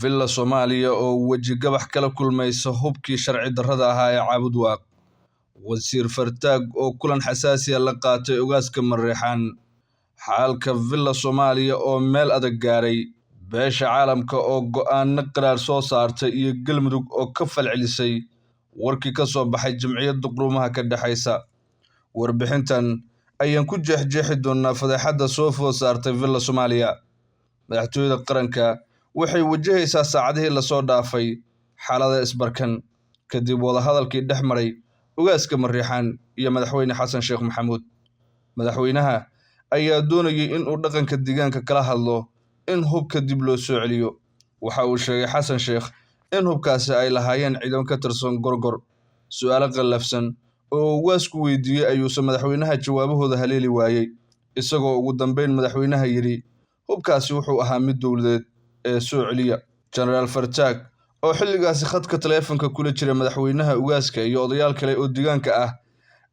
Villa Soomaaliya oo weji gabax kala kulmaysa hubkii sharci darrada ahaa ee Caabud Waaq. Wasiir Fartaag oo kulan xasaasi ah la qaatay ogaaska Mareexaan. Xaalka Villa Soomaaliya oo meel adag gaaray. Beesha caalamka oo go'aano qaraar soo saartay iyo Galmudug oo ka falcelisay warkii ka soo baxay Jamciyadda Quruumaha ka dhaxaysa. Warbixintan ayaan ku jeexjeexi doonaa fadeexadda soo food saartay Villa Soomaaliya. Madaxtooyada qaranka waxay wajahaysaa saacadihii la soo dhaafay xaalada isbarkan kadib wadahadalkii dhex maray ogaaska Mareexaan iyo madaxweyne Xasan Sheekh Maxamuud. Madaxweynaha ayaa doonayay in uu dhaqanka deegaanka kala hadlo in hubka dib loo soo celiyo. Waxa uu sheegay Xasan Sheekh in hubkaasi ay lahaayeen ciidan ka tirsan Gorgor. Su'aalo qallafsan oo ogaasku weydiiyay ayuusan madaxweynaha jawaabahooda haleeli waayay, isagoo ugu dambeyn madaxweynaha yidhi hubkaasi wuxuu ahaa mid dowladeed ee soo celiya. Generaal Fartaag oo xilligaasi khadka taleefanka kula jira madaxweynaha ogaaska iyo odayaal kale oo deegaanka ah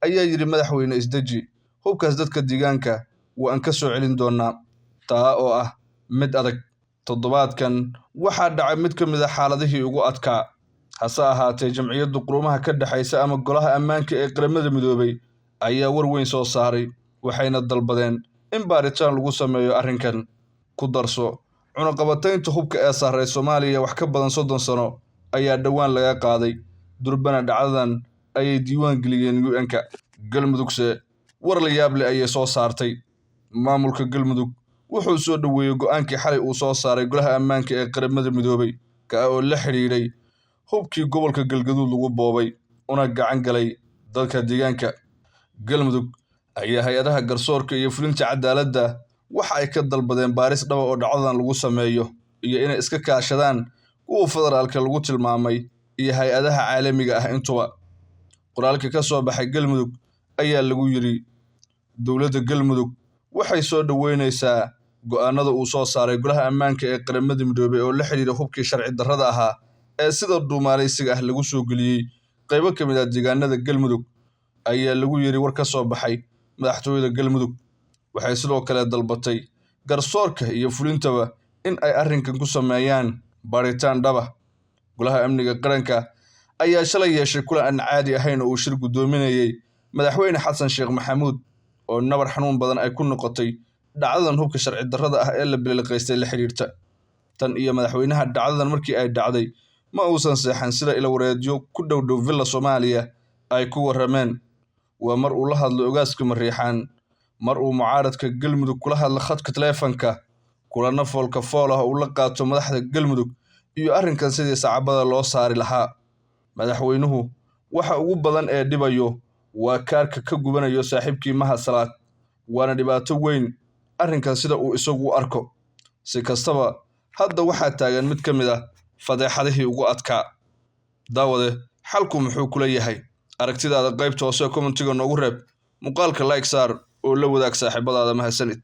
ayaa yidhi madaxweyne isdaji, hubkaas dadka deegaanka waan ka soo celin doonaa. Taa oo ah mid adag. Toddobaadkan waxaa dhacay mid ka mid ah xaaladihii ugu adkaa. Hase ahaatee Jamciyadda Quruumaha ka dhaxaysa ama Golaha Ammaanka ee Qaramada Midoobay ayaa war weyn soo saaray, waxayna dalbadeen in baaritaan lagu sameeyo arrinkan. Ku darso cunaqabataynta hubka ee saaray Soomaaliya wax ka badan 30 sano ayaa dhowaan laga qaaday. Durbana dhacdadan ayay diiwaan geliyeen UN-ka. Galmudugse war la yaab leh ayay soo saartay. Maamulka Galmudug wuxuu soo dhaweeyay go'aankii xalay uu soo saaray Golaha Ammaanka ee Qaramada Midoobay ka oo la xiriiray hubkii gobolka Galgaduud lagu boobay una gacan galay dadka deegaanka. Galmudug ayaa hay'adaha garsoorka iyo fulinta cadaaladda waxa ay ka dalbadeen baaris dhab ah oo dhacdadan lagu sameeyo iyo inay iska kaashadaan kuwa federaalka lagu tilmaamay iyo hay'adaha caalamiga ah intuba. Qoraalka ka soo baxay Galmudug ayaa lagu yiri dowladda Galmudug waxay soo dhaweynaysaa go'aanada uu soo saaray Golaha Ammaanka ee Qaramada Midoobay oo la xiriira hubkii sharci darrada ahaa ee sida duumaaleysiga ah lagu soo geliyay qaybo ka mid ah deegaanada Galmudug ayaa lagu yiri war ka soo baxay madaxtooyada Galmudug. Waxay sidoo kale dalbatay garsoorka iyo fulintaba in ay arrinkan ku sameeyaan baaritaan dhab ah. Golaha Amniga Qaranka ayaa shalay yeeshay kulan aan caadi ahayn oo uu shir gudoominayay madaxweyne Xasan Sheekh Maxamuud oo nabar xanuun badan ay ku noqotay dhacdadan hubka sharci darrada ah ee la bilaqaystay la xiriirta. Tan iyo madaxweynaha dhacdadan markii ay dhacday ma uusan seexan sida ila wareedyo ku dhow Villa Soomaaliya ay ku warameen. Waa mar uu la hadlo ogaaska Mareexaan, mar uu mucaaradka Galmudug kula hadlo khadka taleefanka, kulana foolka fool ah uu la qaato madaxda Galmudug iyo arrinkan sidii sacabada loo saari lahaa. Madaxweynuhu waxa ugu badan ee dhibayo waa kaarka ka gubanayo saaxiibkii Mahad Salaad, waana dhibaato weyn arrinkan sida uu isagu arko. Si kastaba hadda waxaa taagan mid ka mid ah fadeexadihii ugu adkaa. Daawade xalku muxuu kula yahay? Aragtidaada qaybta hoose commentiga noogu reeb. Muuqaalka like saar oo la wadaag saaxiibadaada mahadsanid.